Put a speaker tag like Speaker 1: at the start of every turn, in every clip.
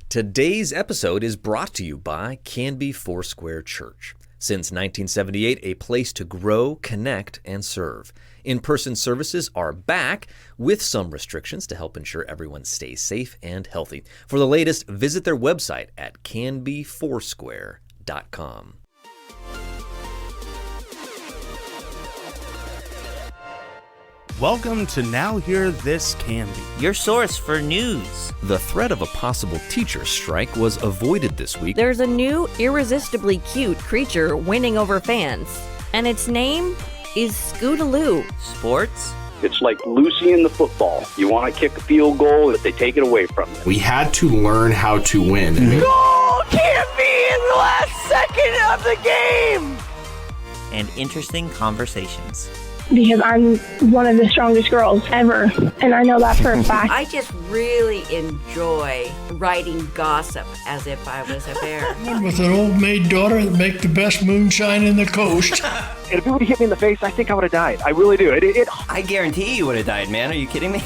Speaker 1: Today's episode is brought to you by Canby Foursquare Church. Since 1978, a place to grow, connect, and serve. In-person services are back with some restrictions to help ensure everyone stays safe and healthy. For the latest, visit their website at canbyfoursquare.com.
Speaker 2: Welcome to Now Hear This Canby,
Speaker 3: your source for news.
Speaker 1: The threat of a possible teacher strike was avoided this week.
Speaker 4: There's a new, irresistibly cute creature winning over fans, and its name is Scootaloo.
Speaker 3: Sports.
Speaker 5: It's like Lucy in the football. You want to kick a field goal, if they take it away from you.
Speaker 6: We had to learn how to win.
Speaker 7: Goal can't be in the last second of the game!
Speaker 3: And interesting conversations.
Speaker 8: Because I'm one of the strongest girls ever, and I know that for a fact.
Speaker 9: I just really enjoy writing gossip as if I was a bear.
Speaker 10: With an old maid daughter that make the best moonshine in the coast.
Speaker 5: And if it would have hit me in the face, I think I would have died. I really do.
Speaker 3: I guarantee you would have died, man. Are you kidding me?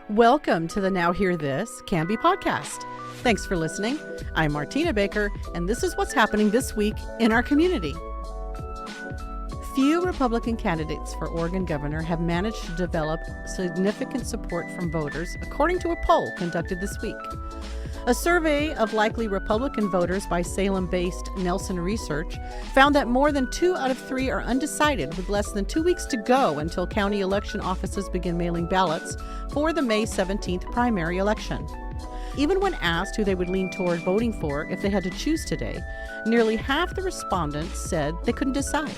Speaker 11: Welcome to the Now Hear This Canby podcast. Thanks for listening. I'm Martina Baker, and this is what's happening this week in our community. Few Republican candidates for Oregon governor have managed to develop significant support from voters, according to a poll conducted this week. A survey of likely Republican voters by Salem-based Nelson Research found that more than 2 out of 3 are undecided, with less than 2 weeks to go until county election offices begin mailing ballots for the May 17th primary election. Even when asked who they would lean toward voting for if they had to choose today, nearly half the respondents said they couldn't decide.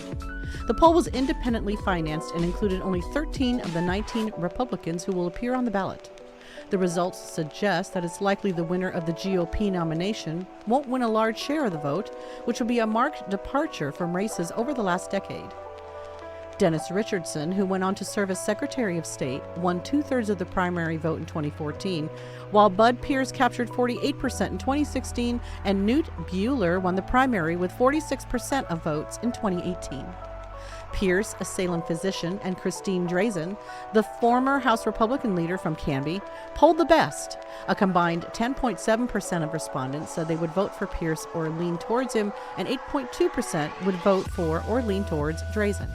Speaker 11: The poll was independently financed and included only 13 of the 19 Republicans who will appear on the ballot. The results suggest that it's likely the winner of the GOP nomination won't win a large share of the vote, which would be a marked departure from races over the last decade. Dennis Richardson, who went on to serve as Secretary of State, won 2/3 of the primary vote in 2014, while Bud Pierce captured 48% in 2016, and Newt Bueller won the primary with 46% of votes in 2018. Pierce, a Salem physician, and Christine Drazen, the former House Republican leader from Canby, polled the best. A combined 10.7% of respondents said they would vote for Pierce or lean towards him, and 8.2% would vote for or lean towards Drazen.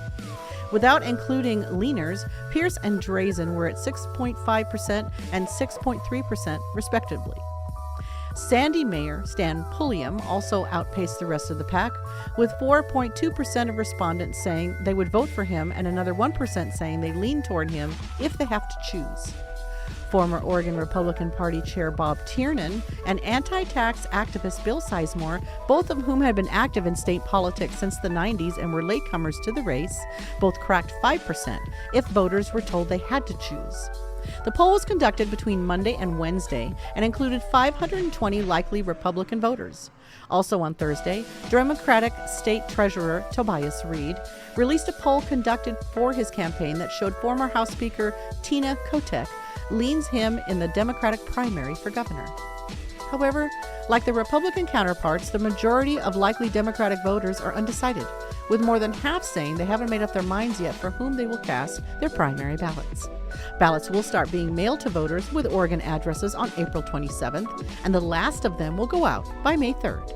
Speaker 11: Without including leaners, Pierce and Drazen were at 6.5% and 6.3% respectively. Sandy Mayor Stan Pulliam also outpaced the rest of the pack, with 4.2% of respondents saying they would vote for him and another 1% saying they lean toward him if they have to choose. Former Oregon Republican Party Chair Bob Tiernan and anti-tax activist Bill Sizemore, both of whom had been active in state politics since the 90s and were latecomers to the race, both cracked 5% if voters were told they had to choose. The poll was conducted between Monday and Wednesday and included 520 likely Republican voters. Also on Thursday, Democratic State Treasurer Tobias Reed released a poll conducted for his campaign that showed former House Speaker Tina Kotek leans him in the Democratic primary for governor. However, like the Republican counterparts, the majority of likely Democratic voters are undecided, with more than half saying they haven't made up their minds yet for whom they will cast their primary ballots. Ballots will start being mailed to voters with Oregon addresses on April 27th, and the last of them will go out by May 3rd.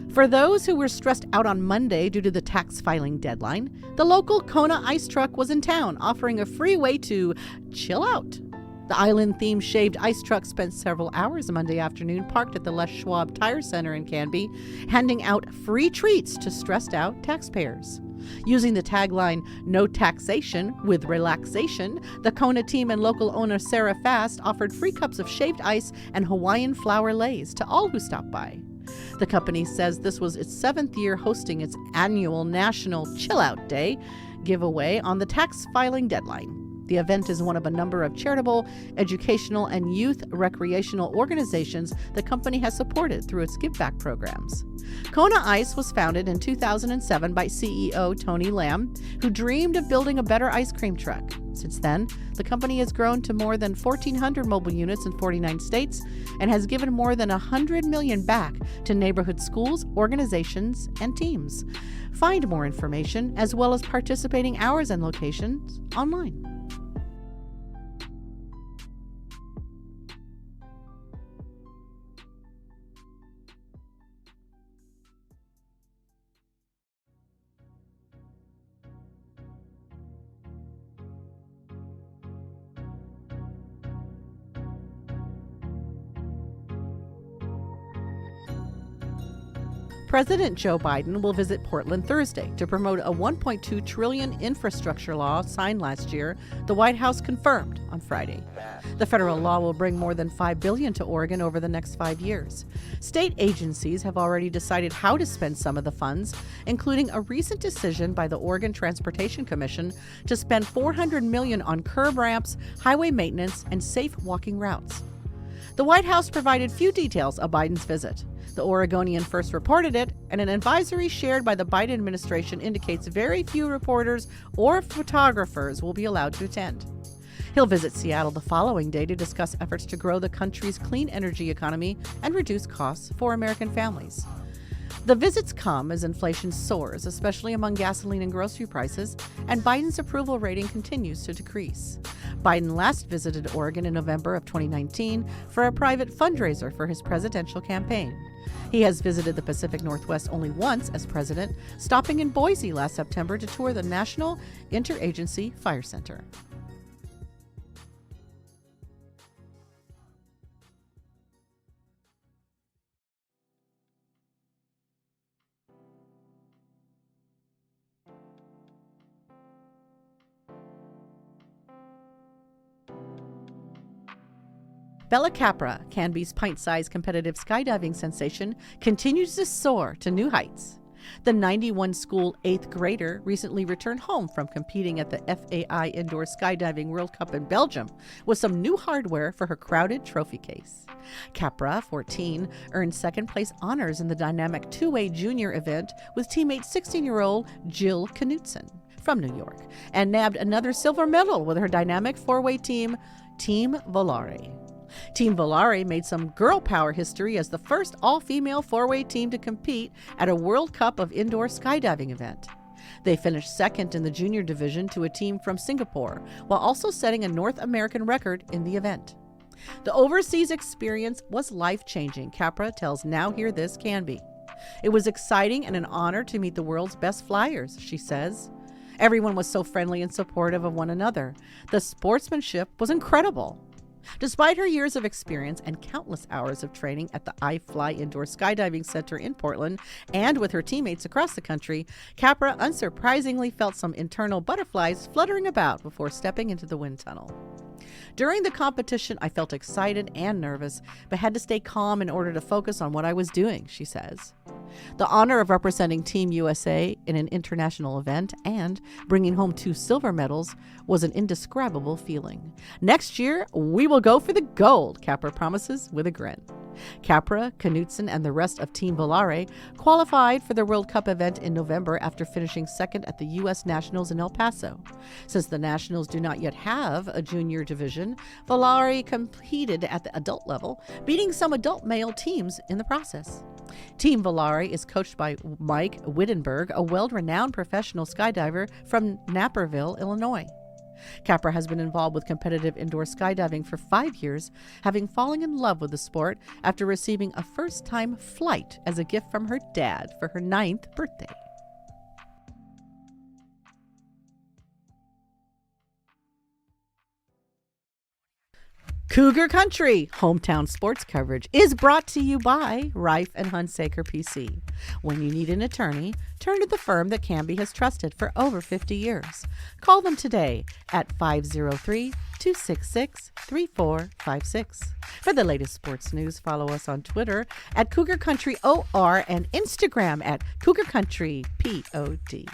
Speaker 11: For those who were stressed out on Monday due to the tax filing deadline, the local Kona ice truck was in town, offering a free way to chill out. The island-themed shaved ice truck spent several hours Monday afternoon parked at the Les Schwab Tire Center in Canby, handing out free treats to stressed-out taxpayers. Using the tagline, "No taxation with relaxation," the Kona team and local owner Sarah Fast offered free cups of shaved ice and Hawaiian flower leis to all who stopped by. The company says this was its 7th year hosting its annual National Chill Out Day giveaway on the tax filing deadline. The event is one of a number of charitable, educational, and youth recreational organizations the company has supported through its give back programs. Kona Ice was founded in 2007 by CEO Tony Lamb, who dreamed of building a better ice cream truck. Since then, the company has grown to more than 1,400 mobile units in 49 states and has given more than $100 million back to neighborhood schools, organizations, and teams. Find more information, as well as participating hours and locations, online. President Joe Biden will visit Portland Thursday to promote a $1.2 trillion infrastructure law signed last year, the White House confirmed on Friday. The federal law will bring more than $5 billion to Oregon over the next 5 years. State agencies have already decided how to spend some of the funds, including a recent decision by the Oregon Transportation Commission to spend $400 million on curb ramps, highway maintenance, and safe walking routes. The White House provided few details of Biden's visit. The Oregonian first reported it, and an advisory shared by the Biden administration indicates very few reporters or photographers will be allowed to attend. He'll visit Seattle the following day to discuss efforts to grow the country's clean energy economy and reduce costs for American families. The visits come as inflation soars, especially among gasoline and grocery prices, and Biden's approval rating continues to decrease. Biden last visited Oregon in November of 2019 for a private fundraiser for his presidential campaign. He has visited the Pacific Northwest only once as president, stopping in Boise last September to tour the National Interagency Fire Center. Bella Capra, Canby's pint-sized competitive skydiving sensation, continues to soar to new heights. The 91-school 8th grader recently returned home from competing at the FAI Indoor Skydiving World Cup in Belgium with some new hardware for her crowded trophy case. Capra, 14, earned second-place honors in the dynamic two-way junior event with teammate 16-year-old Jill Knutson from New York, and nabbed another silver medal with her dynamic four-way team, Team Volare. Team Volare made some girl power history as the first all-female four-way team to compete at a World Cup of Indoor Skydiving event. They finished second in the junior division to a team from Singapore, while also setting a North American record in the event. The overseas experience was life-changing, Capra tells Now Hear This Canby. It was exciting and an honor to meet the world's best flyers, she says. Everyone was so friendly and supportive of one another. The sportsmanship was incredible. Despite her years of experience and countless hours of training at the iFly Indoor Skydiving Center in Portland and with her teammates across the country, Capra unsurprisingly felt some internal butterflies fluttering about before stepping into the wind tunnel. During the competition, I felt excited and nervous, but had to stay calm in order to focus on what I was doing, she says. The honor of representing Team USA in an international event and bringing home 2 silver medals was an indescribable feeling. Next year, we will go for the gold, Capra promises with a grin. Capra, Knutson, and the rest of Team Volare qualified for the World Cup event in November after finishing second at the U.S. Nationals in El Paso. Since the Nationals do not yet have a junior division, Volare competed at the adult level, beating some adult male teams in the process. Team Volare is coached by Mike Wittenberg, a world-renowned professional skydiver from Naperville, Illinois. Capra has been involved with competitive indoor skydiving for 5 years, having fallen in love with the sport after receiving a first-time flight as a gift from her dad for her 9th birthday. Cougar Country hometown sports coverage is brought to you by Reif and Hunsaker PC. When you need an attorney, turn to the firm that Canby has trusted for over 50 years. Call them today at 503-266-3456. For the latest sports news, follow us on Twitter at Cougar Country OR and Instagram at Cougar Country POD.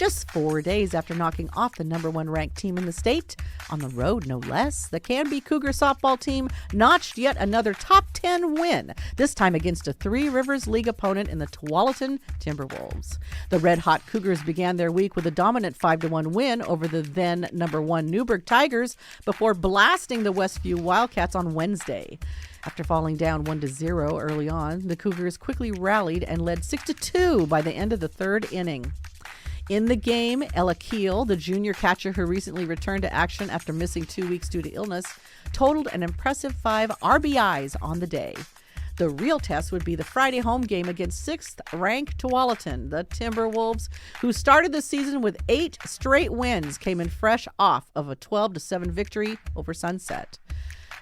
Speaker 11: Just 4 days after knocking off the number 1 ranked team in the state, on the road no less, the Canby Cougar softball team notched yet another top 10 win, this time against a Three Rivers League opponent in the Tualatin Timberwolves. The red-hot Cougars began their week with a dominant 5-1 win over the then number 1 Newburgh Tigers before blasting the Westview Wildcats on Wednesday. After falling down 1-0 early on, the Cougars quickly rallied and led 6-2 by the end of the third inning. In the game, Ella Keel, the junior catcher who recently returned to action after missing 2 weeks due to illness, totaled an impressive 5 RBIs on the day. The real test would be the Friday home game against 6th-ranked Tualatin. The Timberwolves, who started the season with 8 straight wins, came in fresh off of a 12-7 victory over Sunset.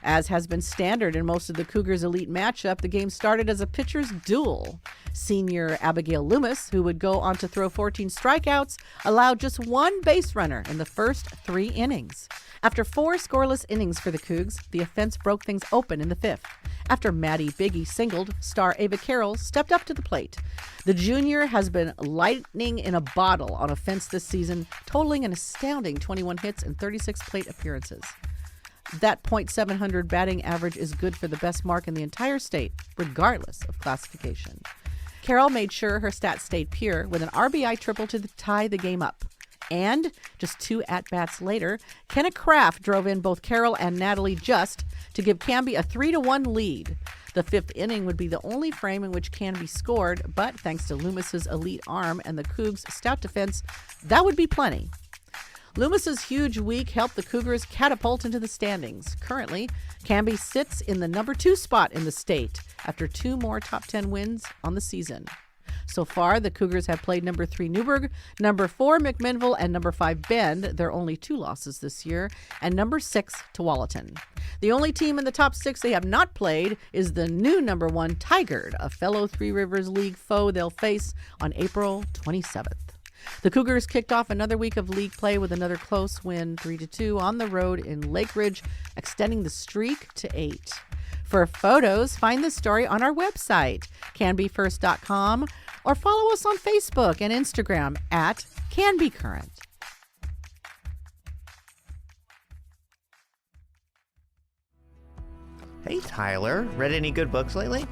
Speaker 11: As has been standard in most of the Cougars' elite matchup, the game started as a pitcher's duel. Senior Abigail Loomis, who would go on to throw 14 strikeouts, allowed just 1 base runner in the first 3 innings. After 4 scoreless innings for the Cougs, the offense broke things open in the 5th. After Maddie Biggie singled, star Ava Carroll stepped up to the plate. The junior has been lightning in a bottle on offense this season, totaling an astounding 21 hits and 36 plate appearances. That .700 batting average is good for the best mark in the entire state, regardless of classification. Carroll made sure her stats stayed pure with an RBI triple to tie the game up. And just 2 at-bats later, Kenna Kraft drove in both Carroll and Natalie Just to give Canby a 3-1 lead. The 5th inning would be the only frame in which Canby scored, but thanks to Loomis's elite arm and the Cougs' stout defense, that would be plenty. Loomis's huge week helped the Cougars catapult into the standings. Currently, Canby sits in the number 2 spot in the state after 2 more top 10 wins on the season. So far, the Cougars have played number 3 Newburgh, number 4 McMinnville, and number 5 Bend, their only 2 losses this year, and number 6 Tualatin. The only team in the top 6 they have not played is the new number 1 Tigard, a fellow Three Rivers League foe they'll face on April 27th. The Cougars kicked off another week of league play with another close win, 3-2 on the road in Lake Ridge, extending the streak to 8. For photos, find the story on our website, canbyfirst.com, or follow us on Facebook and Instagram at CanbyCurrent.
Speaker 3: Hey, Tyler. Read any good books lately?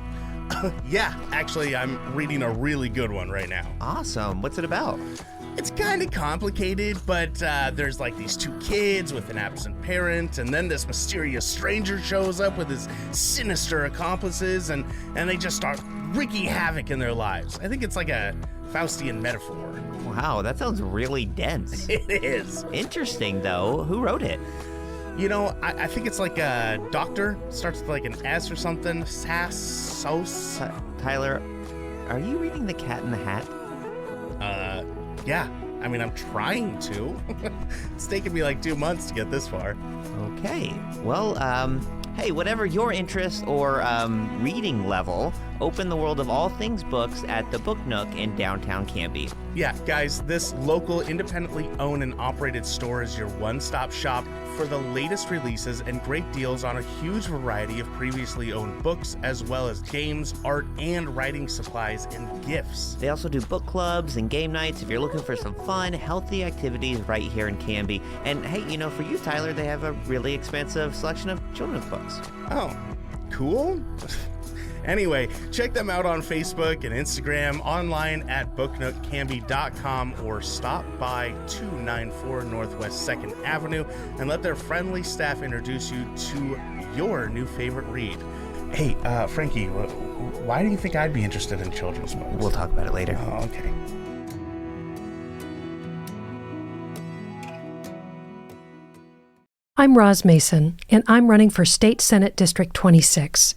Speaker 2: Yeah, actually, I'm reading a really good one right now.
Speaker 3: Awesome. What's it about?
Speaker 2: It's kind of complicated, but there's like these 2 kids with an absent parent, and then this mysterious stranger shows up with his sinister accomplices, and they just start wreaking havoc in their lives. I think it's like a Faustian metaphor.
Speaker 3: Wow, that sounds really dense.
Speaker 2: It is.
Speaker 3: Interesting, though. Who wrote it?
Speaker 2: You know, I think it's like a doctor. Starts with like an S or something. Sos.
Speaker 3: Tyler, are you reading The Cat in the Hat?
Speaker 2: Yeah. I mean, I'm trying to. It's taken me like 2 months to get this far.
Speaker 3: Okay. Well, hey, whatever your interest or reading level, open the world of all things books at the Book Nook in downtown Canby.
Speaker 2: Yeah, guys, this local, independently owned and operated store is your one-stop shop for the latest releases and great deals on a huge variety of previously owned books, as well as games, art, and writing supplies and gifts.
Speaker 3: They also do book clubs and game nights if you're looking for some fun, healthy activities right here in Canby. And hey, you know, for you, Tyler, they have a really expansive selection of children's books.
Speaker 2: Oh, cool. Anyway, check them out on Facebook and Instagram, online at booknookcanby.com, or stop by 294 Northwest 2nd Avenue and let their friendly staff introduce you to your new favorite read. Hey, Frankie, why do you think I'd be interested in children's books?
Speaker 3: We'll talk about it later.
Speaker 2: Oh, okay.
Speaker 12: I'm Roz Mason, and I'm running for State Senate District 26.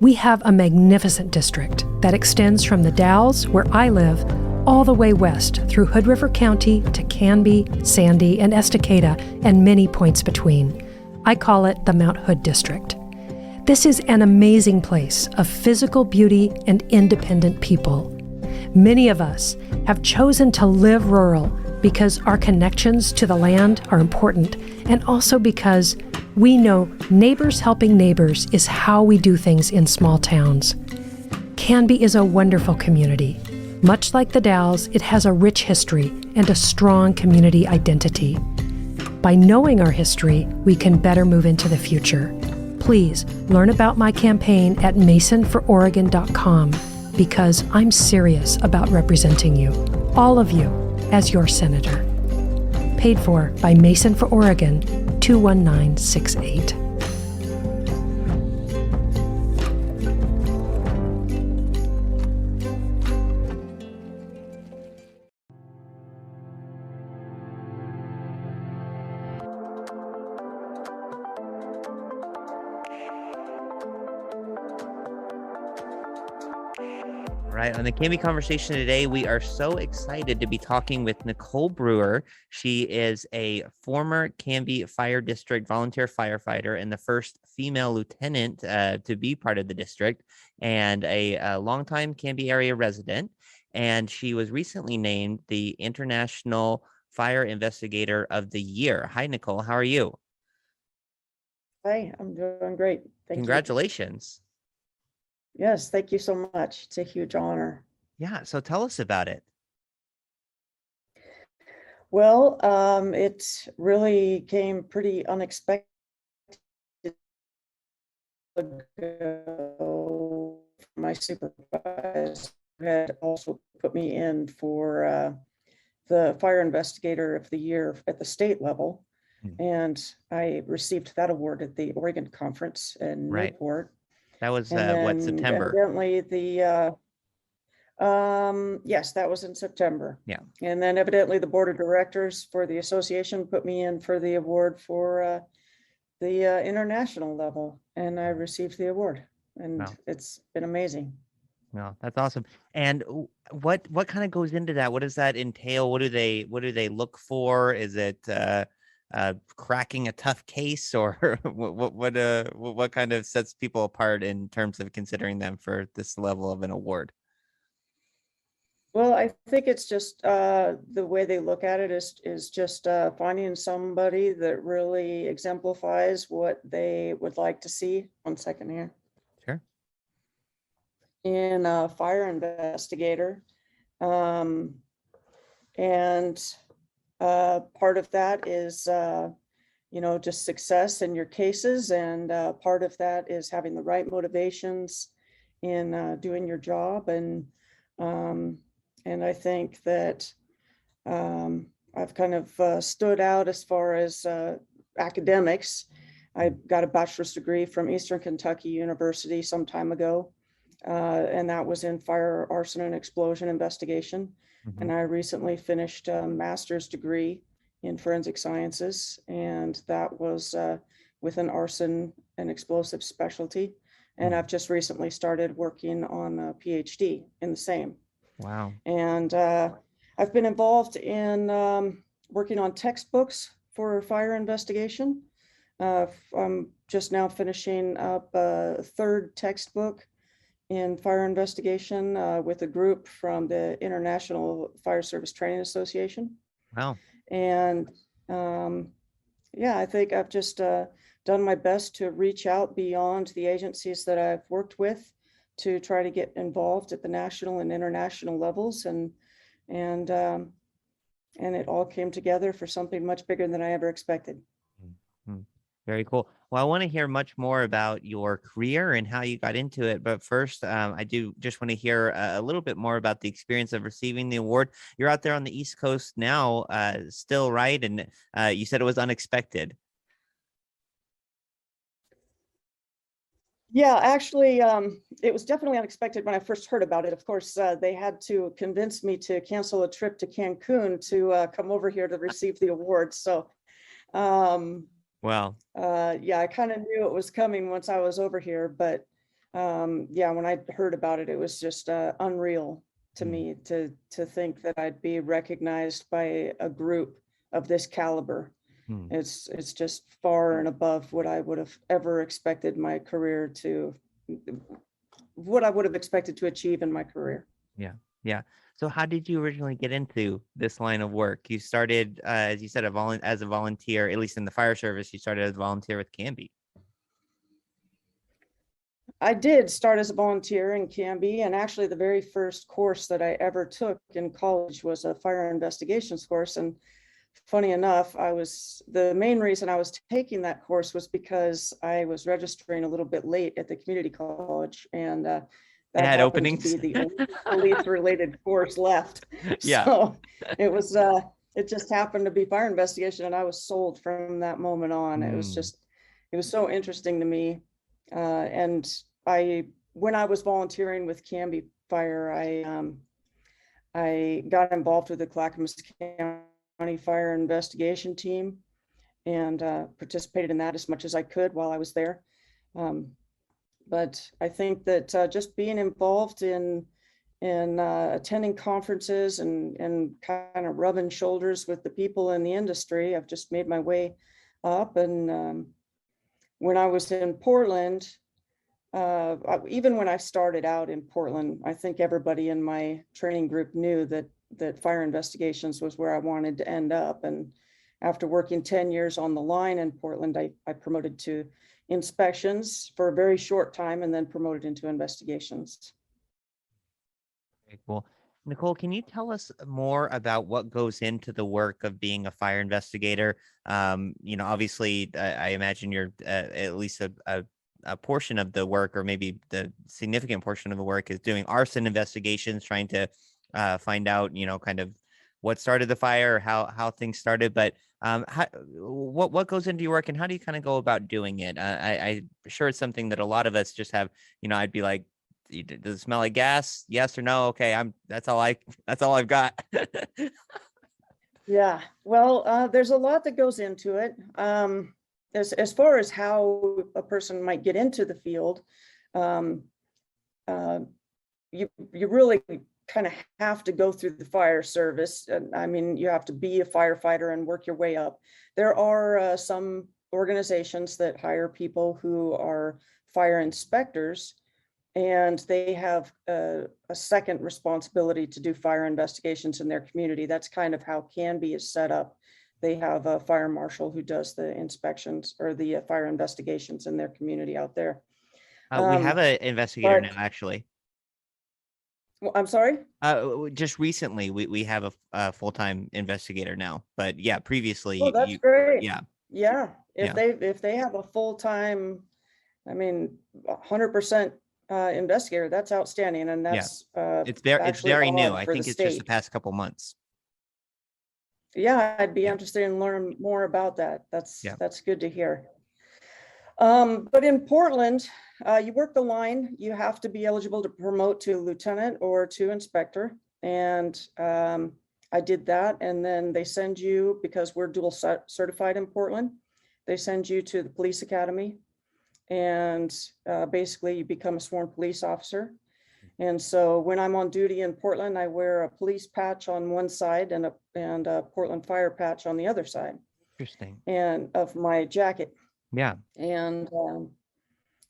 Speaker 12: We have a magnificent district that extends from the Dalles, where I live, all the way west through Hood River County to Canby, Sandy, and Estacada, and many points between. I call it the Mount Hood District. This is an amazing place of physical beauty and independent people. Many of us have chosen to live rural because our connections to the land are important, and also because we know neighbors helping neighbors is how we do things in small towns. Canby is a wonderful community. Much like the Dalles, it has a rich history and a strong community identity. By knowing our history, we can better move into the future. Please learn about my campaign at masonfororegon.com because I'm serious about representing you, all of you, as your senator. Paid for by Mason for Oregon, 21968.
Speaker 3: Right, on the Canby Conversation today, we are so excited to be talking with Nicole Brewer. She is a former Canby Fire District volunteer firefighter and the first female lieutenant to be part of the district, and a longtime Canby area resident. And she was recently named the International Fire Investigator of the Year. Hi, Nicole. How are you?
Speaker 13: Hi, I'm doing great. Thank you.
Speaker 3: Congratulations.
Speaker 13: Yes, thank you so much. It's a huge honor.
Speaker 3: Yeah, so tell us about it.
Speaker 13: Well, it really came pretty unexpected. My supervisor had also put me in for the Fire Investigator of the Year at the state level. And I received that award at the Oregon Conference in Newport.
Speaker 3: That was
Speaker 13: And
Speaker 3: September?
Speaker 13: Evidently yes, that was in September.
Speaker 3: Yeah.
Speaker 13: And then evidently the board of directors for the association put me in for the award for the international level, and I received the award, and
Speaker 3: Wow.
Speaker 13: It's been amazing.
Speaker 3: No, that's awesome. And what kind of goes into that? What does that entail? What do they look for? Is it cracking a tough case, or what kind of sets people apart in terms of considering them for this level of an award?
Speaker 13: Well, I think it's just the way they look at it is just finding somebody that really exemplifies what they would like to see. 1 second here.
Speaker 3: Sure.
Speaker 13: In a fire investigator, and part of that is just success in your cases, and part of that is having the right motivations in doing your job. And I think that I've kind of stood out as far as academics. I got a bachelor's degree from Eastern Kentucky University some time ago, and that was in fire, arson, and explosion investigation.
Speaker 3: Mm-hmm.
Speaker 13: And I recently finished a master's degree in forensic sciences, and that was with an arson and explosive specialty. And I've just recently started working on a PhD in the same.
Speaker 3: Wow.
Speaker 13: And I've been involved in working on textbooks for fire investigation. I'm just now finishing up a third textbook in fire investigation with a group from the International Fire Service Training Association.
Speaker 3: Wow.
Speaker 13: And I think I've just done my best to reach out beyond the agencies that I've worked with to try to get involved at the national and international levels, and it all came together for something much bigger than I ever expected.
Speaker 3: Mm-hmm. Very cool. Well, I want to hear much more about your career and how you got into it. But first, I do just want to hear a little bit more about the experience of receiving the award. You're out there on the East Coast now, still, right? And you said it was unexpected.
Speaker 13: Yeah, actually, it was definitely unexpected when I first heard about it. Of course, they had to convince me to cancel a trip to Cancun to come over here to receive the award. So,
Speaker 3: wow.
Speaker 13: I kind of knew it was coming once I was over here. But when I heard about it, it was just unreal to me to think that I'd be recognized by a group of this caliber. It's just far and above what I would have ever expected my career to, what I would have expected to achieve in my career.
Speaker 3: Yeah. Yeah. So how did you originally get into this line of work? You started, as you said, as a volunteer, at least in the fire service, you started as a volunteer with Canby.
Speaker 13: I did start as a volunteer in Canby, and actually the very first course that I ever took in college was a fire investigations course. And funny enough, the main reason I was taking that course was because I was registering a little bit late at the community college, and that
Speaker 3: had
Speaker 13: happened
Speaker 3: openings
Speaker 13: to be the only police-related course left.
Speaker 3: Yeah.
Speaker 13: So it was it just happened to be fire investigation, and I was sold from that moment on. It was so interesting to me. And when I was volunteering with Canby Fire, I got involved with the Clackamas County Fire Investigation Team and participated in that as much as I could while I was there. But I think that just being involved in attending conferences and kind of rubbing shoulders with the people in the industry, I've just made my way up. And when I was in Portland, even when I started out in Portland, I think everybody in my training group knew that fire investigations was where I wanted to end up. And after working 10 years on the line in Portland, I promoted to inspections for a very short time and then promoted into investigations.
Speaker 3: Very cool. Nicole, can you tell us more about what goes into the work of being a fire investigator? Obviously, I imagine you're at least a portion of the work, or maybe the significant portion of the work, is doing arson investigations, trying to find out, kind of what started the fire, how things started. But what goes into your work, and how do you kind of go about doing it? I'm sure it's something that a lot of us just have. I'd be like, does it smell like gas? Yes or no? Okay, that's all I've got.
Speaker 13: Yeah, well, there's a lot that goes into it. As far as how a person might get into the field, you really kind of have to go through the fire service. I mean, you have to be a firefighter and work your way up. There are some organizations that hire people who are fire inspectors, and they have a second responsibility to do fire investigations in their community. That's kind of how Canby is set up. They have a fire marshal who does the inspections or the fire investigations in their community out there.
Speaker 3: We have an investigator now, actually.
Speaker 13: Well, I'm sorry?
Speaker 3: Just recently, we have a full-time investigator now, but yeah, previously.
Speaker 13: Oh, that's great.
Speaker 3: Yeah.
Speaker 13: Yeah. If they have a full-time, 100% investigator, that's outstanding. And that's
Speaker 3: it's very new. I think it's just the past couple months.
Speaker 13: Yeah, I'd be interested in learning more about that. That's good to hear. But in Portland, you work the line. You have to be eligible to promote to lieutenant or to inspector. And I did that. And then they send you, because we're dual certified in Portland, they send you to the police academy. And basically you become a sworn police officer. And so when I'm on duty in Portland, I wear a police patch on one side and a Portland fire patch on the other side.
Speaker 3: Interesting.
Speaker 13: And of my jacket.
Speaker 3: Yeah.
Speaker 13: And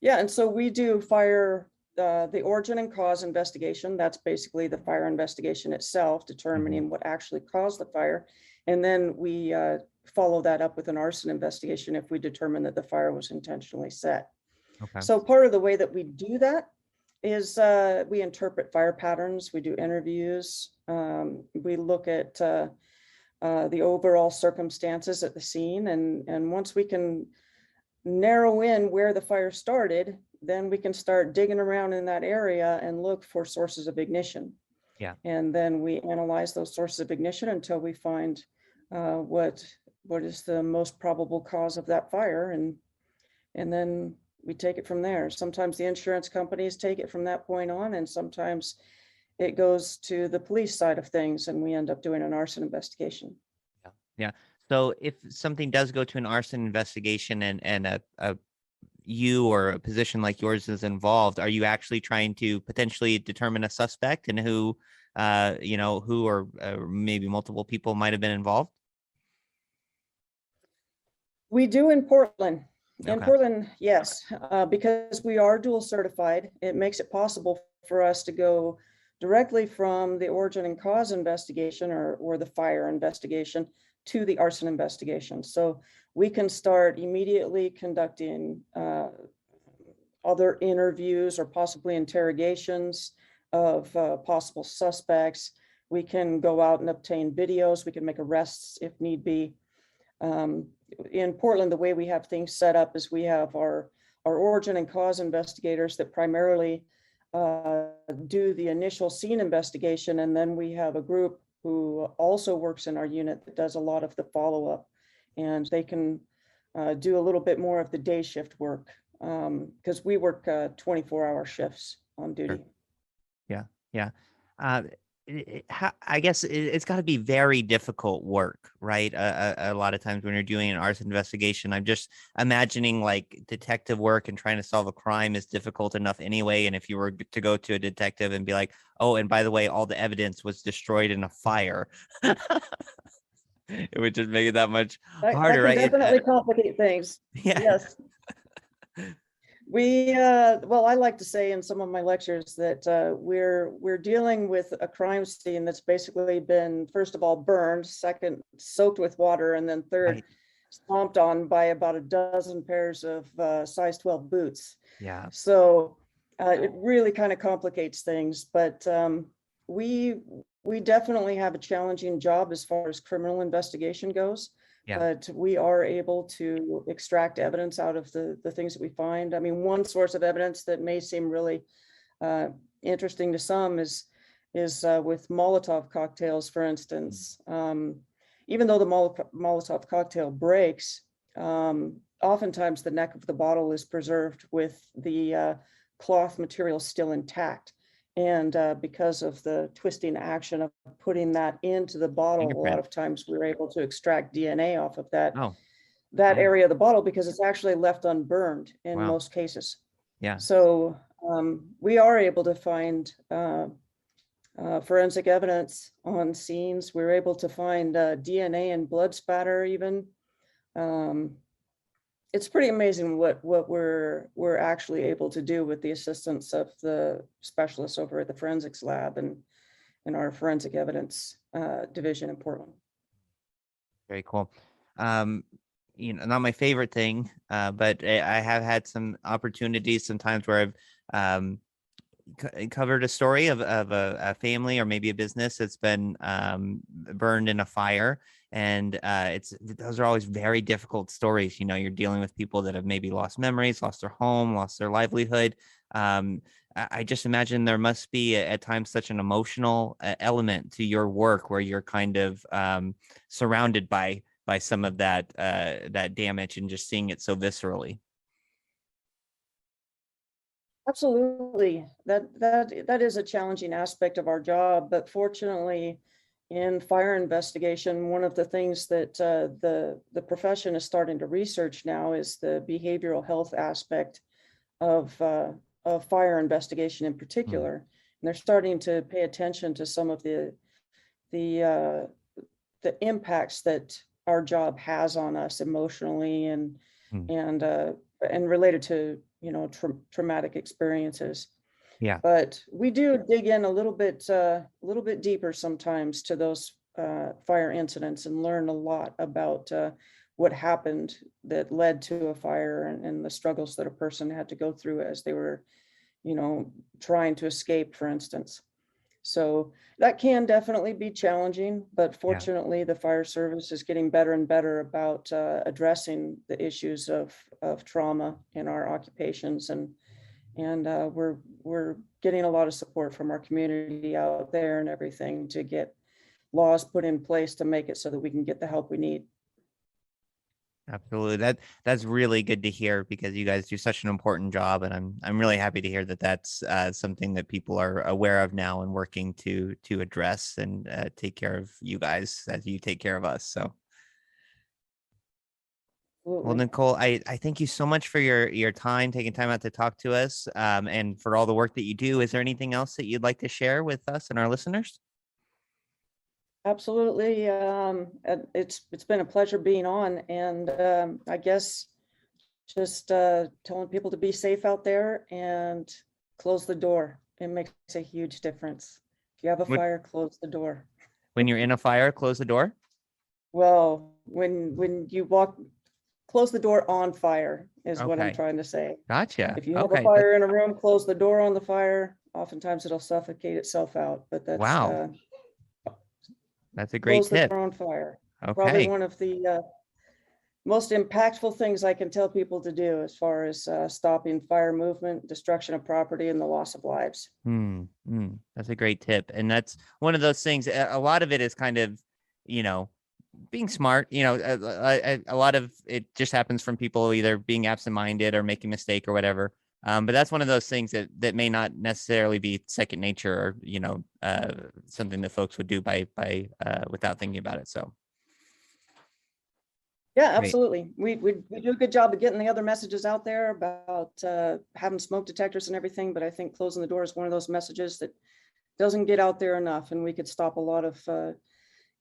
Speaker 13: and so we do fire, the origin and cause investigation. That's basically the fire investigation itself, determining what actually caused the fire. And then we follow that up with an arson investigation if we determine that the fire was intentionally set.
Speaker 3: Okay.
Speaker 13: So part of the way that we do that is we interpret fire patterns, we do interviews, we look at the overall circumstances at the scene, and once we can narrow in where the fire started, then we can start digging around in that area and look for sources of ignition.
Speaker 3: Yeah.
Speaker 13: And then we analyze those sources of ignition until we find what is the most probable cause of that fire, and then we take it from there. Sometimes the insurance companies take it from that point on, and sometimes it goes to the police side of things, and we end up doing an arson investigation.
Speaker 3: Yeah. So if something does go to an arson investigation and you or a position like yours is involved, are you actually trying to potentially determine a suspect and who or maybe multiple people might have been involved?
Speaker 13: We do in Portland. In
Speaker 3: Okay.
Speaker 13: Portland, yes, because we are dual certified, it makes it possible for us to go directly from the origin and cause investigation or the fire investigation to the arson investigation. So we can start immediately conducting other interviews or possibly interrogations of possible suspects. We can go out and obtain videos. We can make arrests if need be. In Portland, the way we have things set up is we have our origin and cause investigators that primarily do the initial scene investigation. And then we have a group who also works in our unit that does a lot of the follow-up. And they can do a little bit more of the day shift work because we work 24-hour shifts on duty.
Speaker 3: Sure. Yeah. I guess it's got to be very difficult work, right? A lot of times when you're doing an arson investigation, I'm just imagining like detective work and trying to solve a crime is difficult enough anyway. And if you were to go to a detective and be like, oh, and by the way, all the evidence was destroyed in a fire, it would just make it that much harder,
Speaker 13: that can
Speaker 3: right?
Speaker 13: definitely complicate things.
Speaker 3: Yeah.
Speaker 13: Yes. Well, I like to say in some of my lectures that we're dealing with a crime scene that's basically been, first of all, burned, second, soaked with water, and then third,
Speaker 3: Right.
Speaker 13: stomped on by about a dozen pairs of size 12 boots.
Speaker 3: Yeah.
Speaker 13: So it really kind of complicates things, but we definitely have a challenging job as far as criminal investigation goes.
Speaker 3: Yeah.
Speaker 13: But we are able to extract evidence out of the things that we find. I mean, one source of evidence that may seem really interesting to some is with Molotov cocktails, for instance. Even though the Molotov cocktail breaks, oftentimes the neck of the bottle is preserved with the cloth material still intact. And because of the twisting action of putting that into the bottle, a lot of times we're able to extract DNA off of that area of the bottle because it's actually left unburned in most cases.
Speaker 3: Yeah.
Speaker 13: So we are able to find forensic evidence on scenes. We're able to find DNA and blood spatter even. It's pretty amazing what we're actually able to do with the assistance of the specialists over at the forensics lab and in our forensic evidence division in Portland.
Speaker 3: Very cool. Not my favorite thing, but I have had some opportunities sometimes where I've covered a story of a family or maybe a business that's been burned in a fire. And those are always very difficult stories. You're dealing with people that have maybe lost memories, lost their home, lost their livelihood. I just imagine there must be at times such an emotional element to your work where you're kind of surrounded by some of that damage and just seeing it so viscerally.
Speaker 13: Absolutely. That is a challenging aspect of our job, but fortunately in fire investigation, one of the things that the profession is starting to research now is the behavioral health aspect of fire investigation in particular. And they're starting to pay attention to some of the impacts that our job has on us emotionally and related to traumatic experiences.
Speaker 3: Yeah.
Speaker 13: But we do dig in a little bit deeper sometimes to those fire incidents and learn a lot about what happened that led to a fire and the struggles that a person had to go through as they were, trying to escape, for instance. So that can definitely be challenging, but fortunately the fire service is getting better and better about addressing the issues of trauma in our occupations, and we're getting a lot of support from our community out there and everything to get laws put in place to make it so that we can get the help we need.
Speaker 3: Absolutely. That's really good to hear because you guys do such an important job, and I'm really happy to hear that that's something that people are aware of now and working to address and take care of you guys as you take care of us. So, well, Nicole, I thank you so much for your time, taking time out to talk to us, and for all the work that you do. Is there anything else that you'd like to share with us and our listeners?
Speaker 13: Absolutely. It's been a pleasure being on, and I guess just telling people to be safe out there and close the door. It makes a huge difference. If you have a fire, close the door.
Speaker 3: When you're in a fire, close the door?
Speaker 13: Well, when you walk close the door on fire is what I'm
Speaker 3: Okay.
Speaker 13: trying to say.
Speaker 3: Gotcha.
Speaker 13: If you have
Speaker 3: Okay.
Speaker 13: a fire in a room, close the door on the fire. Oftentimes it'll suffocate itself out, but that's
Speaker 3: Wow. That's a great
Speaker 13: close the
Speaker 3: tip.
Speaker 13: door on fire.
Speaker 3: Okay.
Speaker 13: Probably one of the most impactful things I can tell people to do as far as stopping fire movement, destruction of property, and the loss of lives.
Speaker 3: That's a great tip. And that's one of those things. A lot of it is kind of, being smart. A lot of it just happens from people either being absent-minded or making a mistake or whatever. But that's one of those things that may not necessarily be second nature or, something that folks would do by without thinking about it. So.
Speaker 13: Yeah, absolutely. We do a good job of getting the other messages out there about having smoke detectors and everything, but I think closing the door is one of those messages that doesn't get out there enough, and we could stop a lot of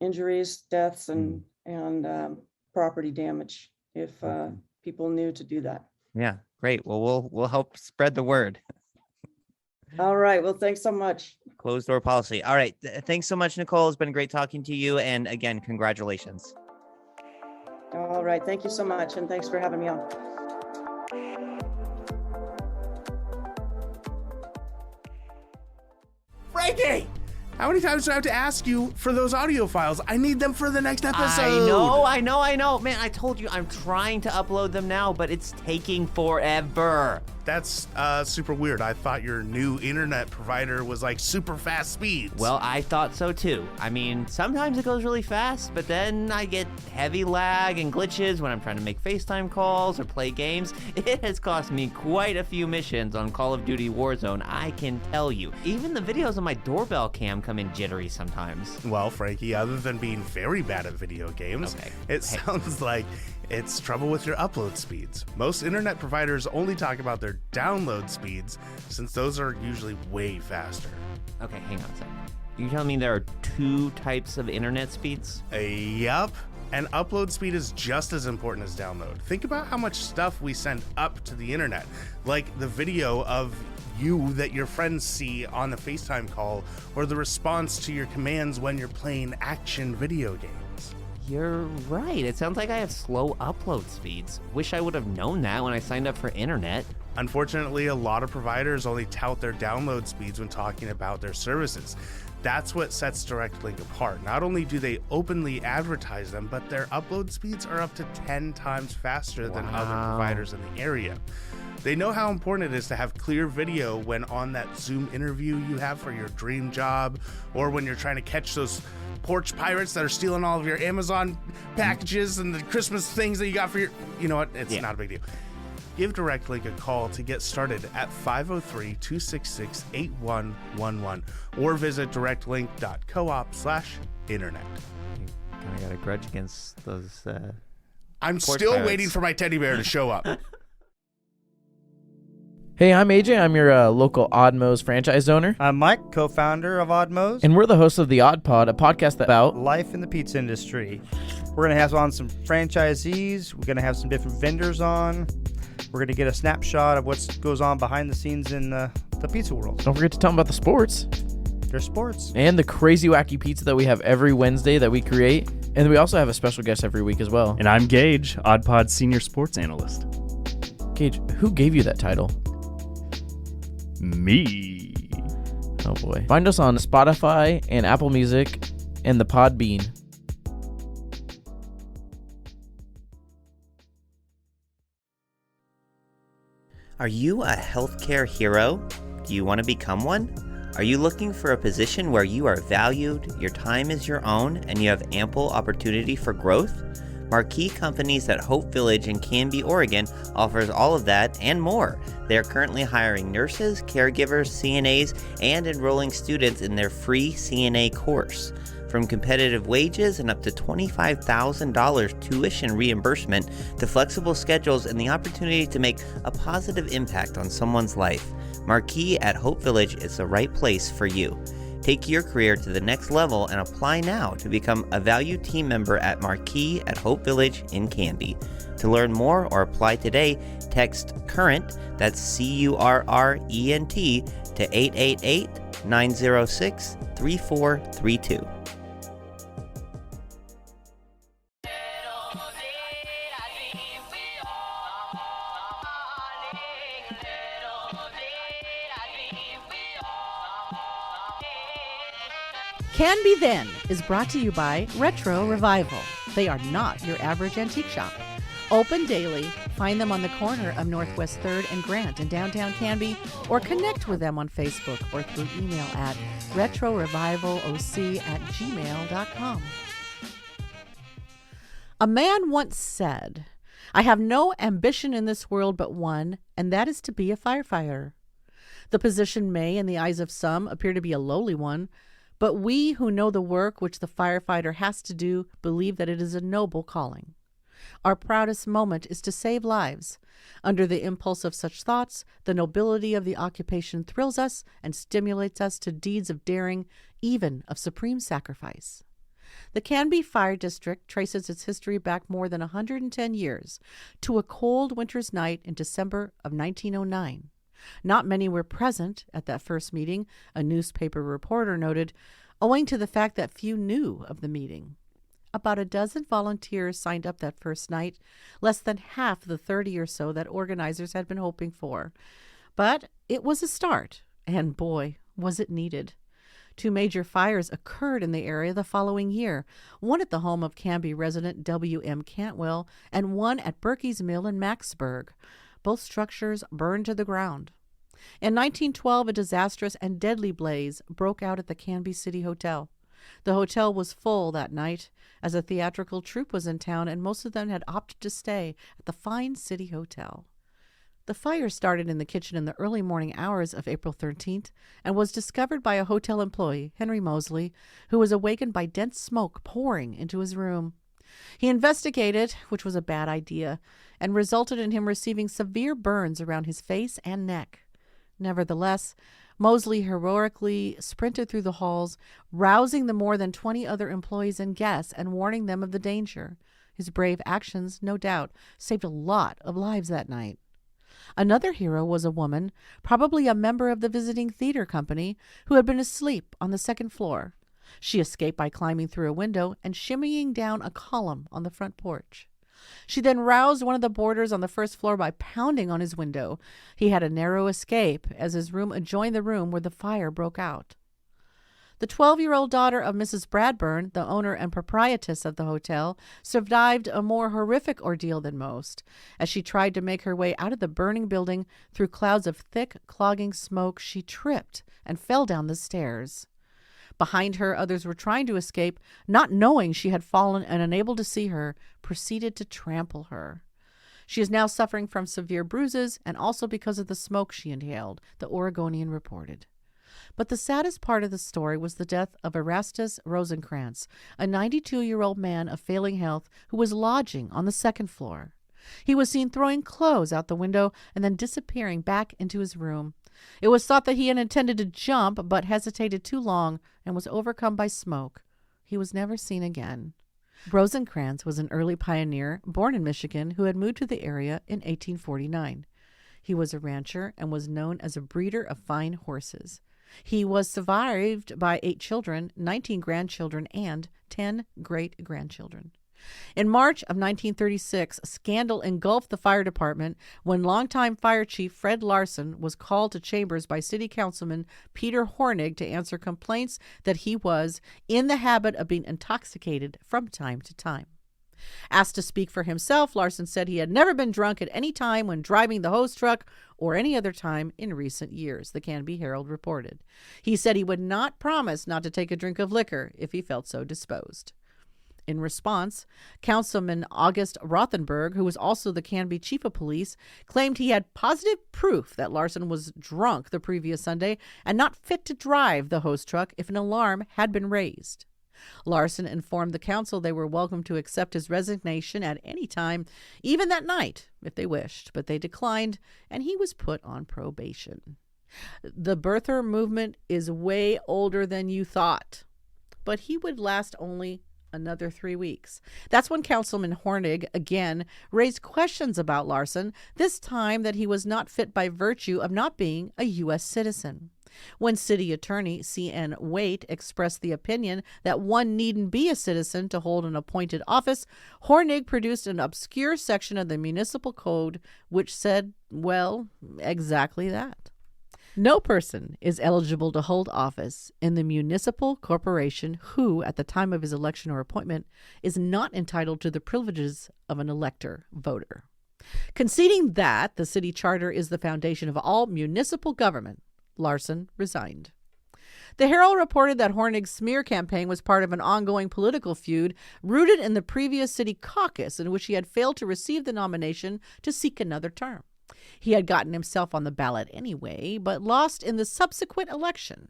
Speaker 13: injuries, deaths, and property damage if people knew to do that.
Speaker 3: Yeah, great. Well, we'll help spread the word.
Speaker 13: All right. Well, thanks so much.
Speaker 3: Closed door policy. All right. Thanks so much, Nicole. It's been great talking to you. And again, congratulations.
Speaker 13: All right. Thank you so much. And thanks for having me on.
Speaker 2: Frankie! How many times do I have to ask you for those audio files? I need them for the next episode.
Speaker 14: I know. Man, I told you I'm trying to upload them now, but it's taking forever.
Speaker 2: That's super weird. I thought your new internet provider was like super fast speeds.
Speaker 14: Well, I thought so too. I mean, sometimes it goes really fast, but then I get heavy lag and glitches when I'm trying to make FaceTime calls or play games. It has cost me quite a few missions on Call of Duty Warzone, I can tell you. Even the videos on my doorbell cam come in jittery sometimes.
Speaker 2: Well, Frankie, other than being very bad at video games, it sounds like it's trouble with your upload speeds. Most internet providers only talk about their download speeds, since those are usually way faster.
Speaker 3: Okay, hang on a second. You telling me there are two types of internet speeds?
Speaker 2: Yup. And upload speed is just as important as download. Think about how much stuff we send up to the internet, like the video of you that your friends see on the FaceTime call, or the response to your commands when you're playing action video games.
Speaker 3: You're right. It sounds like I have slow upload speeds. Wish I would have known that when I signed up for internet.
Speaker 2: Unfortunately, a lot of providers only tout their download speeds when talking about their services. That's what sets DirectLink apart. Not only do they openly advertise them, but their upload speeds are up to 10 times faster than other providers in the area. They know how important it is to have clear video when on that Zoom interview you have for your dream job, or when you're trying to catch those porch pirates that are stealing all of your Amazon packages and the Christmas things that you got for your... You know what? It's not a big deal. Give DirectLink a call to get started at 503-266-8111 or visit directlink.coop/internet.
Speaker 3: I got a grudge against those
Speaker 2: I'm still waiting for my teddy bear to show up.
Speaker 15: Hey, I'm AJ. I'm your local Oddmos franchise owner.
Speaker 16: I'm Mike, co-founder of Oddmos.
Speaker 15: And we're the hosts of The Odd Pod, a podcast about
Speaker 16: life in the pizza industry. We're going to have on some franchisees. We're going to have some different vendors on. We're going to get a snapshot of what goes on behind the scenes in the pizza world.
Speaker 15: Don't forget to tell them about the sports.
Speaker 16: There's sports.
Speaker 15: And the crazy wacky pizza that we have every Wednesday that we create. And we also have a special guest every week as well.
Speaker 17: And I'm Gage, Odd Pod's senior sports analyst.
Speaker 15: Gage, who gave you that title?
Speaker 17: Me.
Speaker 15: Oh boy. Find us on Spotify and Apple Music and the Podbean.
Speaker 3: Are you a healthcare hero? Do you want to become one? Are you looking for a position where you are valued, your time is your own, and you have ample opportunity for growth? Marquee Companies at Hope Village in Canby, Oregon offers all of that and more. They are currently hiring nurses, caregivers, CNAs, and enrolling students in their free CNA course. From competitive wages and up to $25,000 tuition reimbursement to flexible schedules and the opportunity to make a positive impact on someone's life, Marquee at Hope Village is the right place for you. Take your career to the next level and apply now to become a valued team member at Marquee at Hope Village in Canby. To learn more or apply today, text CURRENT, that's CURRENT, to 888-906-3432.
Speaker 11: Canby Then is brought to you by Retro Revival. They are not your average antique shop. Open daily. Find them on the corner of Northwest 3rd and Grant in downtown Canby, or connect with them on Facebook or through email at retrorevivaloc@gmail.com. A man once said, "I have no ambition in this world but one, and that is to be a firefighter." The position may, in the eyes of some, appear to be a lowly one, but we who know the work which the firefighter has to do believe that it is a noble calling. Our proudest moment is to save lives. Under the impulse of such thoughts, the nobility of the occupation thrills us and stimulates us to deeds of daring, even of supreme sacrifice. The Canby Fire District traces its history back more than 110 years to a cold winter's night in December of 1909. Not many were present at that first meeting, a newspaper reporter noted, owing to the fact that few knew of the meeting. About a dozen volunteers signed up that first night, less than half the 30 or so that organizers had been hoping for. But it was a start, and boy, was it needed. 2 major fires occurred in the area the following year, one at the home of Canby resident W.M. Cantwell and one at Berkey's Mill in Maxburg. Both structures burned to the ground. In 1912, a disastrous and deadly blaze broke out at the Canby City Hotel. The hotel was full that night, as a theatrical troupe was in town, and most of them had opted to stay at the fine City Hotel. The fire started in the kitchen in the early morning hours of April 13th and was discovered by a hotel employee, Henry Mosley, who was awakened by dense smoke pouring into his room. He investigated, which was a bad idea, and resulted in him receiving severe burns around his face and neck. Nevertheless, Mosley heroically sprinted through the halls, rousing the more than 20 other employees and guests and warning them of the danger. His brave actions, no doubt, saved a lot of lives that night. Another hero was a woman, probably a member of the visiting theater company, who had been asleep on the second floor. She escaped by climbing through a window and shimmying down a column on the front porch. She then roused one of the boarders on the first floor by pounding on his window. He had a narrow escape, as his room adjoined the room where the fire broke out. The 12-year-old daughter of Mrs. Bradburn, the owner and proprietress of the hotel, survived a more horrific ordeal than most, as she tried to make her way out of the burning building through clouds of thick, clogging smoke. She tripped and fell down the stairs. Behind her, others were trying to escape, not knowing she had fallen and, unable to see her, proceeded to trample her. She is now suffering from severe bruises and also because of the smoke she inhaled, the Oregonian reported. But the saddest part of the story was the death of Erastus Rosenkrantz, a 92-year-old man of failing health who was lodging on the second floor. He was seen throwing clothes out the window and then disappearing back into his room. It was thought that he had intended to jump, but hesitated too long and was overcome by smoke. He was never seen again. Rosenkrantz was an early pioneer born in Michigan who had moved to the area in 1849. He was a rancher and was known as a breeder of fine horses. He was survived by 8 children, 19 grandchildren, and 10 great-grandchildren. In March of 1936, a scandal engulfed the fire department when longtime fire chief Fred Larson was called to chambers by city councilman Peter Hornig to answer complaints that he was in the habit of being intoxicated from time to time. Asked to speak for himself, Larson said he had never been drunk at any time when driving the hose truck or any other time in recent years, the Canby Herald reported. He said he would not promise not to take a drink of liquor if he felt so disposed. In response, Councilman August Rothenberg, who was also the Canby chief of police, claimed he had positive proof that Larson was drunk the previous Sunday and not fit to drive the hose truck if an alarm had been raised. Larson informed the council they were welcome to accept his resignation at any time, even that night, if they wished, but they declined, and he was put on probation. The birther movement is way older than you thought, but he would last only another 3 weeks. That's when Councilman Hornig again raised questions about Larson, this time that he was not fit by virtue of not being a U.S. citizen. When City Attorney C.N. Waite expressed the opinion that one needn't be a citizen to hold an appointed office, Hornig produced an obscure section of the municipal code which said, well, exactly that. No person is eligible to hold office in the municipal corporation who, at the time of his election or appointment, is not entitled to the privileges of an elector voter. Conceding that the city charter is the foundation of all municipal government, Larson resigned. The Herald reported that Hornig's smear campaign was part of an ongoing political feud rooted in the previous city caucus in which he had failed to receive the nomination to seek another term. He had gotten himself on the ballot anyway, but lost in the subsequent election.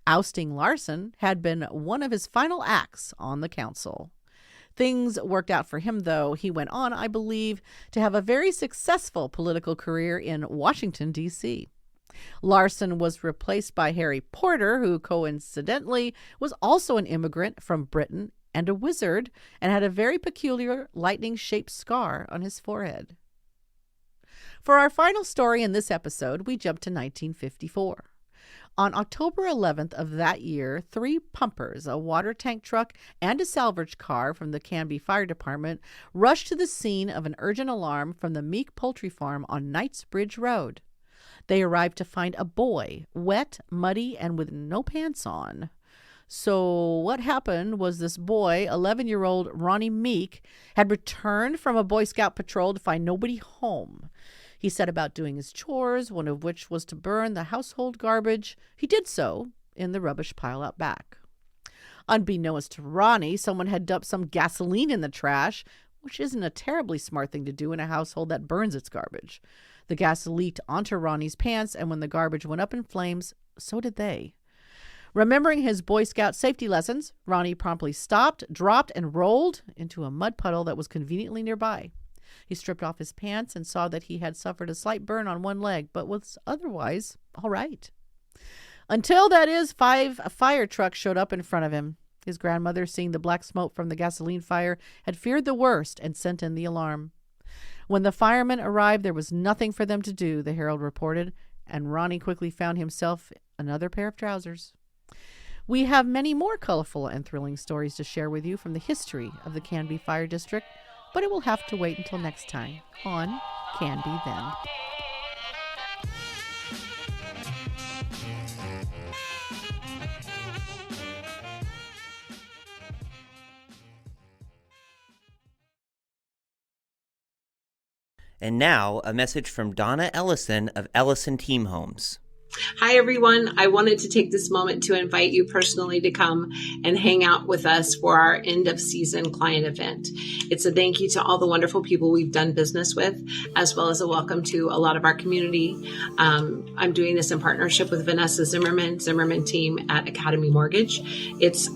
Speaker 11: Ousting Larson had been one of his final acts on the council. Things worked out for him, though. He went on, I believe, to have a very successful political career in Washington, D.C. Larson was replaced by Harry Porter, who coincidentally was also an immigrant from Britain and a wizard, and had a very peculiar lightning-shaped scar on his forehead. For our final story in this episode, we jump to 1954. On October 11th of that year, 3 pumpers, a water tank truck, and a salvage car from the Canby Fire Department rushed to the scene of an urgent alarm from the Meek Poultry Farm on Knightsbridge Road. They arrived to find a boy, wet, muddy, and with no pants on. So what happened was this boy, 11-year-old Ronnie Meek, had returned from a Boy Scout patrol to find nobody home. He set about doing his chores, one of which was to burn the household garbage. He did so in the rubbish pile out back. Unbeknownst to Ronnie, someone had dumped some gasoline in the trash, which isn't a terribly smart thing to do in a household that burns its garbage. The gas leaked onto Ronnie's pants, and when the garbage went up in flames, so did they. Remembering his Boy Scout safety lessons, Ronnie promptly stopped, dropped, and rolled into a mud puddle that was conveniently nearby. He stripped off his pants and saw that he had suffered a slight burn on one leg, but was otherwise all right. Until, that is, 5 fire trucks showed up in front of him. His grandmother, seeing the black smoke from the gasoline fire, had feared the worst and sent in the alarm. When the firemen arrived, there was nothing for them to do, the Herald reported, and Ronnie quickly found himself another pair of trousers. We have many more colorful and thrilling stories to share with you from the history of the Canby Fire District, but it will have to wait until next time on Canby Then.
Speaker 3: And now, a message from Donna Ellison of Ellison Team Homes.
Speaker 18: Hi, everyone. I wanted to take this moment to invite you personally to come and hang out with us for our end of season client event. It's a thank you to all the wonderful people we've done business with, as well as a welcome to a lot of our community. I'm doing this in partnership with Vanessa Zimmerman team at Academy Mortgage. It's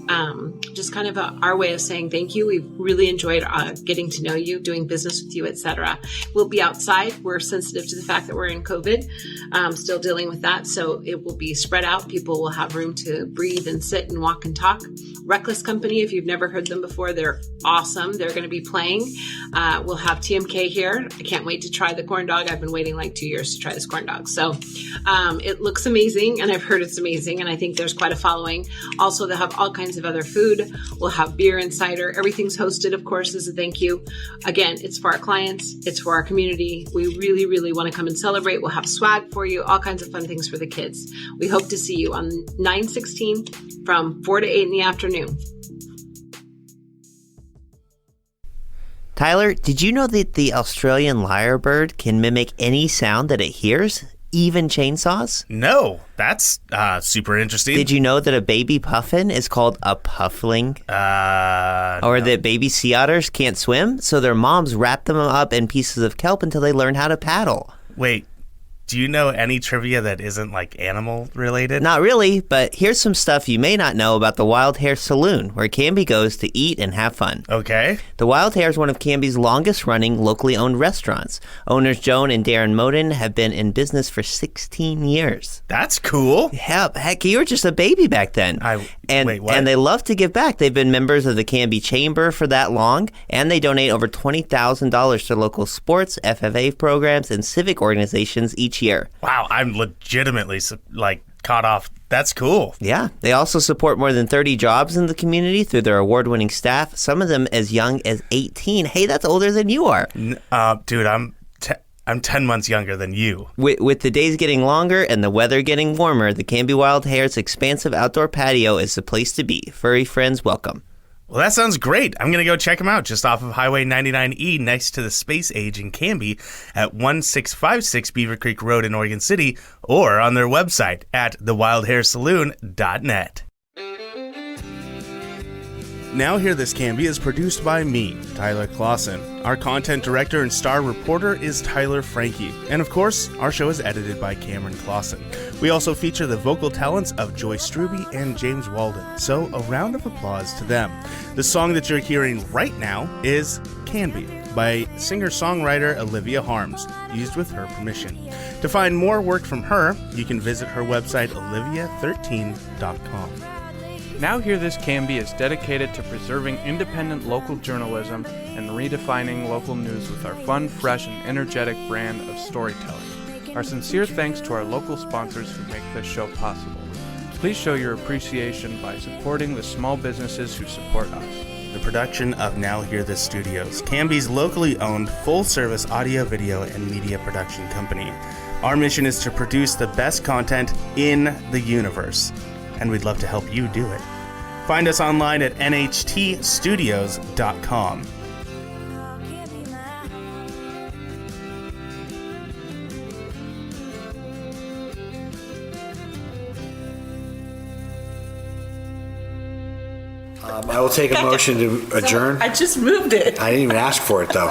Speaker 18: just kind of our way of saying thank you. We've really enjoyed getting to know you, doing business with you, etc. We'll be outside. We're sensitive to the fact that we're in COVID, still dealing with that. So it will be spread out. People will have room to breathe and sit and walk and talk. Reckless Company, if you've never heard them before, they're awesome. They're going to be playing. We'll have TMK here. I can't wait to try the corn dog. I've been waiting like 2 years to try this corn dog. So it looks amazing, and I've heard it's amazing, and I think there's quite a following. Also, they'll have all kinds of other food. We'll have beer and cider. Everything's hosted, of course, as a thank you. Again, it's for our clients. It's for our community. We really, really want to come and celebrate. We'll have swag for you, all kinds of fun things for the kids. We hope to see you on 9/16 from 4 to 8 in the afternoon.
Speaker 3: Tyler, did you know that the Australian lyrebird can mimic any sound that it hears, even chainsaws?
Speaker 2: No, that's super interesting.
Speaker 3: Did you know that a baby puffin is called a puffling? Or that baby sea otters can't swim, so their moms wrap them up in pieces of kelp until they learn how to paddle?
Speaker 2: Wait. Do you know any trivia that isn't like animal related?
Speaker 3: Not really, but here's some stuff you may not know about the Wild Hare Saloon, where Canby goes to eat and have fun.
Speaker 2: Okay.
Speaker 3: The Wild Hare is one of Canby's longest running locally owned restaurants. Owners Joan and Darren Moden have been in business for 16 years.
Speaker 2: That's cool.
Speaker 3: Yeah, heck, you were just a baby back then.
Speaker 2: Wait, what?
Speaker 3: And they love to give back. They've been members of the Canby Chamber for that long, and they donate over $20,000 to local sports, FFA programs, and civic organizations each year.
Speaker 2: Wow, I'm legitimately caught off. That's cool.
Speaker 3: Yeah, they also support more than 30 jobs in the community through their award-winning staff, some of them as young as 18. Hey, that's older than you are.
Speaker 2: Dude, I'm 10 months younger than you.
Speaker 14: With the days getting longer and the weather getting warmer, the Canby Wild Hare's expansive outdoor patio is the place to be. Furry friends, welcome.
Speaker 2: Well, that sounds great. I'm going to go check them out just off of Highway 99E next to the Space Age in Canby at 1656 Beaver Creek Road in Oregon City, or on their website at thewildharesaloon.net. Now Hear This Canby is produced by me, Tyler Clausen. Our content director and star reporter is Tyler Frankie. And of course, our show is edited by Cameron Clausen. We also feature the vocal talents of Joyce Struby and James Walden, so a round of applause to them. The song that you're hearing right now is Canby by singer-songwriter Olivia Harms, used with her permission. To find more work from her, you can visit her website olivia13.com.
Speaker 19: Now Hear This Canby is dedicated to preserving independent local journalism and redefining local news with our fun, fresh, and energetic brand of storytelling. Our sincere thanks to our local sponsors who make this show possible. Please show your appreciation by supporting the small businesses who support us.
Speaker 2: The production of Now Hear This Studios, Canby's locally owned full-service audio, video, and media production company. Our mission is to produce the best content in the universe, and we'd love to help you do it. Find us online at nhtstudios.com.
Speaker 6: I will take a motion to adjourn.
Speaker 7: I just moved it.
Speaker 6: I didn't even ask for it, though.